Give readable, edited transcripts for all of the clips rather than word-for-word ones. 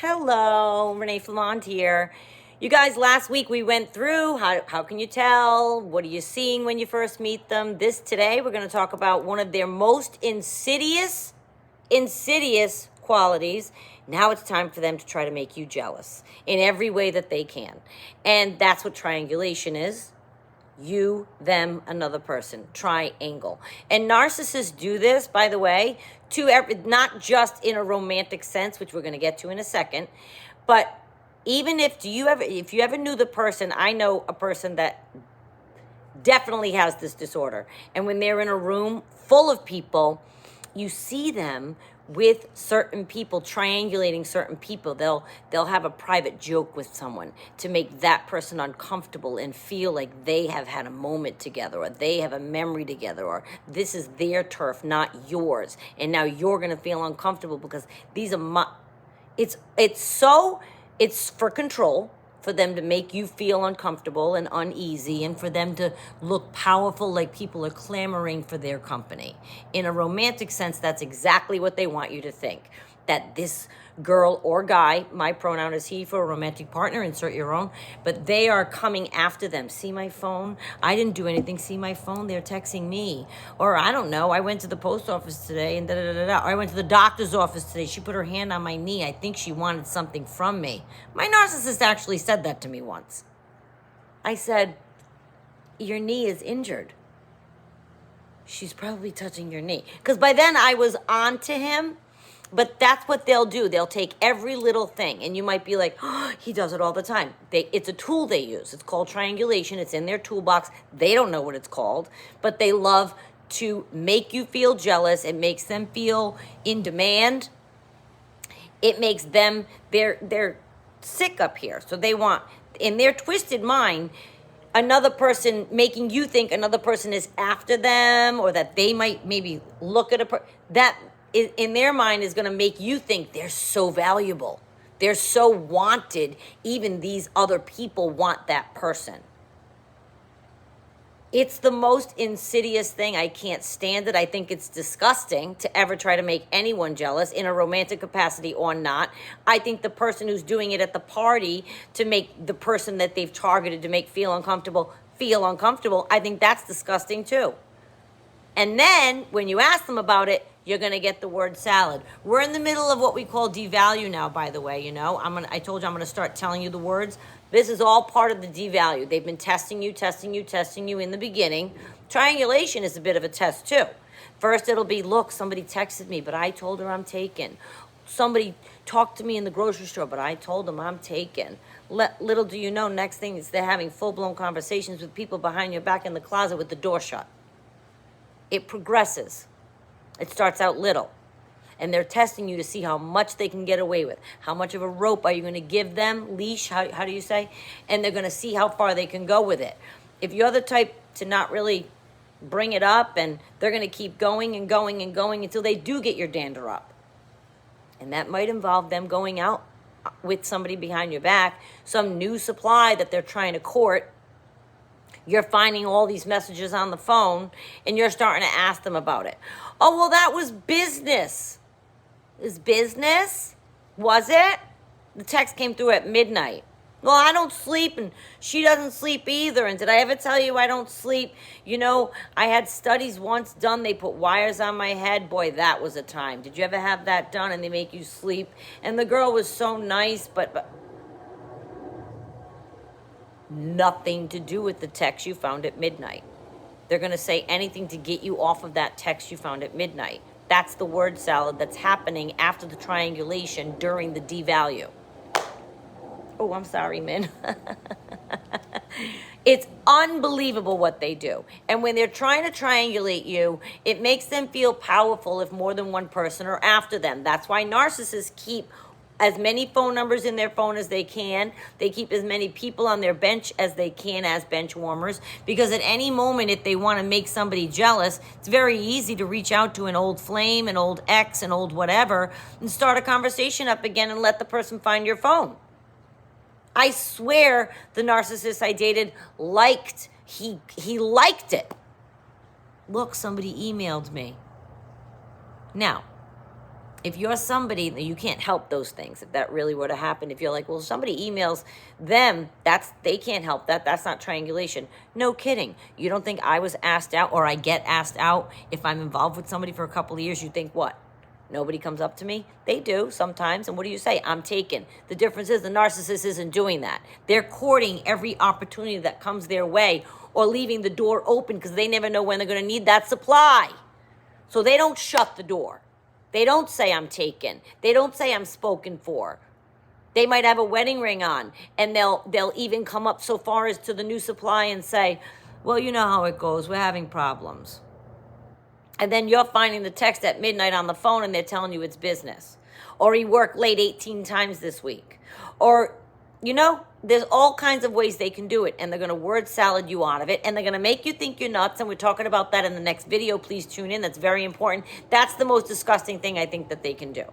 Hello, Renee Flamont here. You guys, last week we went through how can you tell? What are you seeing when you first meet them? Today we're going to talk about one of their most insidious qualities. Now it's time for them to try to make you jealous in every way that they can. And that's what triangulation is. You, them, another person. Triangle. And narcissists do this, by the way, not just in a romantic sense, which we're going to get to in a second, but even if you ever knew the person, I know a person that definitely has this disorder. And when they're in a room full of people, you see them with certain people, triangulating certain people. They'll have a private joke with someone to make that person uncomfortable and feel like they have had a moment together, or they have a memory together, or this is their turf, not yours. And now you're going to feel uncomfortable because these are it's for control, for them to make you feel uncomfortable and uneasy, and for them to look powerful, like people are clamoring for their company. In a romantic sense, that's exactly what they want you to think. That this girl or guy, my pronoun is he for a romantic partner, insert your own, but they are coming after them. See my phone? I didn't do anything. See my phone? They're texting me. Or I don't know, I went to the post office today and da-da-da-da. Or I went to the doctor's office today. She put her hand on my knee. I think she wanted something from me. My narcissist actually said that to me once. I said, your knee is injured. She's probably touching your knee. Because by then I was on to him. But that's what they'll do. They'll take every little thing. And you might be like, oh, he does it all the time. It's a tool they use. It's called triangulation. It's in their toolbox. They don't know what it's called. But they love to make you feel jealous. It makes them feel in demand. It makes them, they're sick up here. So they want, in their twisted mind, another person, making you think another person is after them, or that they might maybe look at that in their mind is going to make you think they're so valuable. They're so wanted. Even these other people want that person. It's the most insidious thing. I can't stand it. I think it's disgusting to ever try to make anyone jealous in a romantic capacity or not. I think the person who's doing it at the party to make the person that they've targeted to make feel uncomfortable, I think that's disgusting too. And then when you ask them about it, you're going to get the word salad. We're in the middle of what we call devalue now, by the way. I told you I'm going to start telling you the words. This is all part of the devalue. They've been testing you in the beginning. Triangulation is a bit of a test too. First it'll be, look, somebody texted me, but I told her I'm taken. Somebody talked to me in the grocery store, but I told them I'm taken. Little do you know, next thing is they're having full-blown conversations with people behind your back in the closet with the door shut. It progresses. It starts out little. And they're testing you to see how much they can get away with. How much of a rope are you going to give them? Leash, how do you say? And they're going to see how far they can go with it. If you're the type to not really bring it up, and they're going to keep going and going and going until they do get your dander up. And that might involve them going out with somebody behind your back, some new supply that they're trying to court. You're finding all these messages on the phone, and you're starting to ask them about it. Oh, well, that was business. Is business? Was it? The text came through at midnight. Well, I don't sleep, and she doesn't sleep either. And did I ever tell you I don't sleep? I had studies once done. They put wires on my head. Boy, that was a time. Did you ever have that done, and they make you sleep? And the girl was so nice, but nothing to do with the text you found at midnight. They're going to say anything to get you off of that text you found at midnight. That's the word salad that's happening after the triangulation during the devalue. Oh, I'm sorry, Min. It's unbelievable what they do. And when they're trying to triangulate you, it makes them feel powerful if more than one person are after them. That's why narcissists keep as many phone numbers in their phone as they can. They keep as many people on their bench as they can as bench warmers, because at any moment, if they want to make somebody jealous, it's very easy to reach out to an old flame, an old ex, an old whatever, and start a conversation up again and let the person find your phone. I swear the narcissist I dated he liked it. Look, somebody emailed me. Now, if you're somebody that you can't help those things, if that really were to happen, if you're like, well, somebody emails them, they can't help that. That's not triangulation. No kidding. You don't think I was asked out, or I get asked out if I'm involved with somebody for a couple of years? You think what? Nobody comes up to me? They do sometimes. And what do you say? I'm taken. The difference is the narcissist isn't doing that. They're courting every opportunity that comes their way, or leaving the door open because they never know when they're going to need that supply. So they don't shut the door. They don't say I'm taken. They don't say I'm spoken for. They might have a wedding ring on, and they'll even come up so far as to the new supply and say, well, you know how it goes. We're having problems. And then you're finding the text at midnight on the phone, and they're telling you it's business. Or he worked late 18 times this week. Or, there's all kinds of ways they can do it, and they're going to word salad you out of it, and they're going to make you think you're nuts, and we're talking about that in the next video. Please tune in. That's very important. That's the most disgusting thing I think that they can do,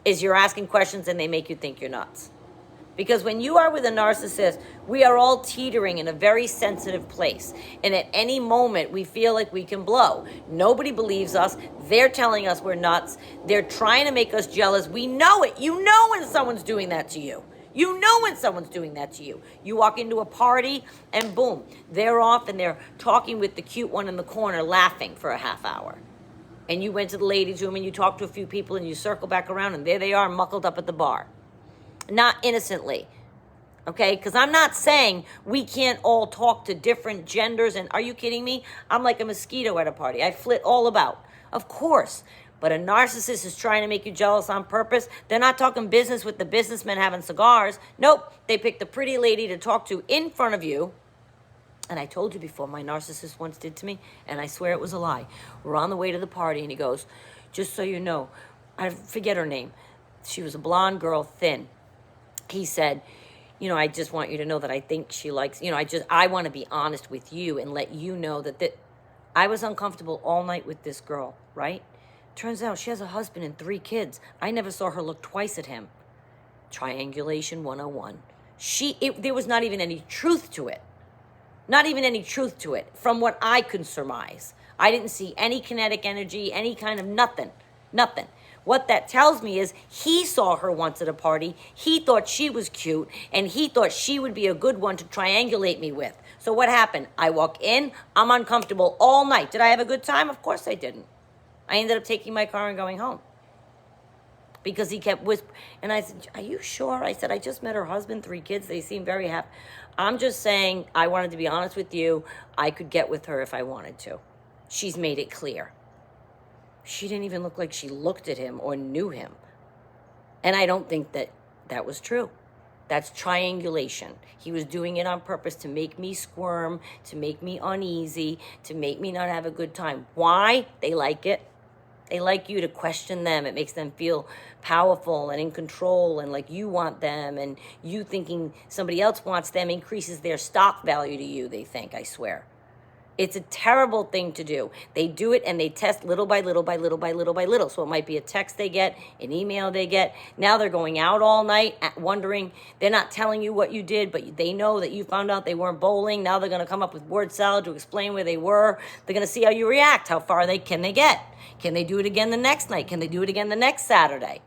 is you're asking questions and they make you think you're nuts. Because when you are with a narcissist, we are all teetering in a very sensitive place. And at any moment, we feel like we can blow. Nobody believes us. They're telling us we're nuts. They're trying to make us jealous. We know it. You know when someone's doing that to you. You know when someone's doing that to you. You walk into a party and boom, they're off and they're talking with the cute one in the corner, laughing for a half hour. And you went to the ladies' room and you talked to a few people and you circle back around and there they are, muckled up at the bar. Not innocently, okay? Because I'm not saying we can't all talk to different genders. And are you kidding me? I'm like a mosquito at a party. I flit all about. Of course. But a narcissist is trying to make you jealous on purpose. They're not talking business with the businessmen having cigars. Nope. They picked a pretty lady to talk to in front of you. And I told you before, my narcissist once did to me, and I swear it was a lie. We're on the way to the party, and he goes, just so you know, I forget her name. She was a blonde girl, thin. He said, I just want you to know that I think she likes, I want to be honest with you and let you know that I was uncomfortable all night with this girl, right? Turns out she has a husband and 3 kids. I never saw her look twice at him. Triangulation 101. There was not even any truth to it. Not even any truth to it from what I could surmise. I didn't see any kinetic energy, any kind of nothing. Nothing. What that tells me is he saw her once at a party. He thought she was cute, and he thought she would be a good one to triangulate me with. So what happened? I walk in. I'm uncomfortable all night. Did I have a good time? Of course I didn't. I ended up taking my car and going home because he kept whispering. And I said, are you sure? I said, I just met her husband, 3 kids. They seem very happy. I'm just saying, I wanted to be honest with you. I could get with her if I wanted to. She's made it clear. She didn't even look like she looked at him or knew him. And I don't think that was true. That's triangulation. He was doing it on purpose to make me squirm, to make me uneasy, to make me not have a good time. Why? They like it. They like you to question them. It makes them feel powerful and in control and like you want them, and you thinking somebody else wants them increases their stock value to you, they think, I swear. It's a terrible thing to do. They do it and they test little by little by little by little by little. So it might be a text they get, an email they get. Now they're going out all night wondering, they're not telling you what you did, but they know that you found out they weren't bowling. Now they're going to come up with word salad to explain where they were. They're going to see how you react. How far can they get? Can they do it again the next night? Can they do it again the next Saturday?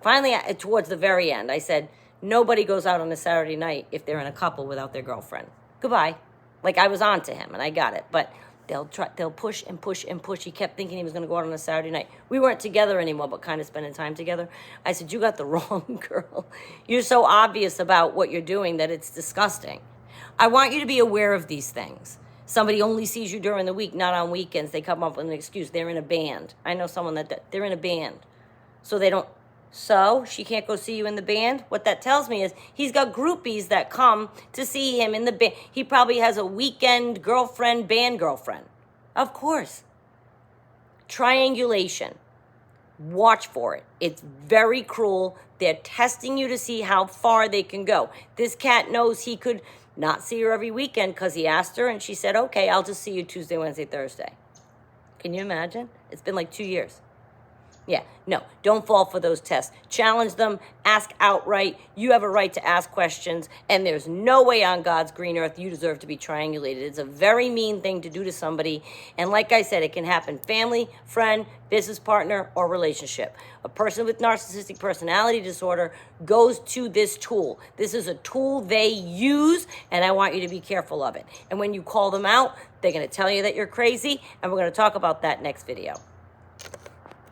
Finally, towards the very end, I said, nobody goes out on a Saturday night if they're in a couple without their girlfriend. Goodbye. Like I was on to him and I got it, but they'll push and push and push. He kept thinking he was going to go out on a Saturday night. We weren't together anymore, but kind of spending time together. I said, you got the wrong girl. You're so obvious about what you're doing that it's disgusting. I want you to be aware of these things. Somebody only sees you during the week, not on weekends. They come up with an excuse. They're in a band. I know someone they're in a band. So they don't. So she can't go see you in the band. What that tells me is he's got groupies that come to see him in the band. He probably has a weekend girlfriend, band girlfriend. Of course. Triangulation. Watch for it. It's very cruel. They're testing you to see how far they can go. This cat knows he could not see her every weekend because he asked her and she said, okay, I'll just see you Tuesday, Wednesday, Thursday. Can you imagine? It's been like 2 years. Yeah, no, don't fall for those tests. Challenge them, ask outright. You have a right to ask questions, and there's no way on God's green earth you deserve to be triangulated. It's a very mean thing to do to somebody, and like I said, it can happen family, friend, business partner, or relationship. A person with narcissistic personality disorder goes to this tool. This is a tool they use, and I want you to be careful of it. And when you call them out, they're going to tell you that you're crazy, and we're going to talk about that next video.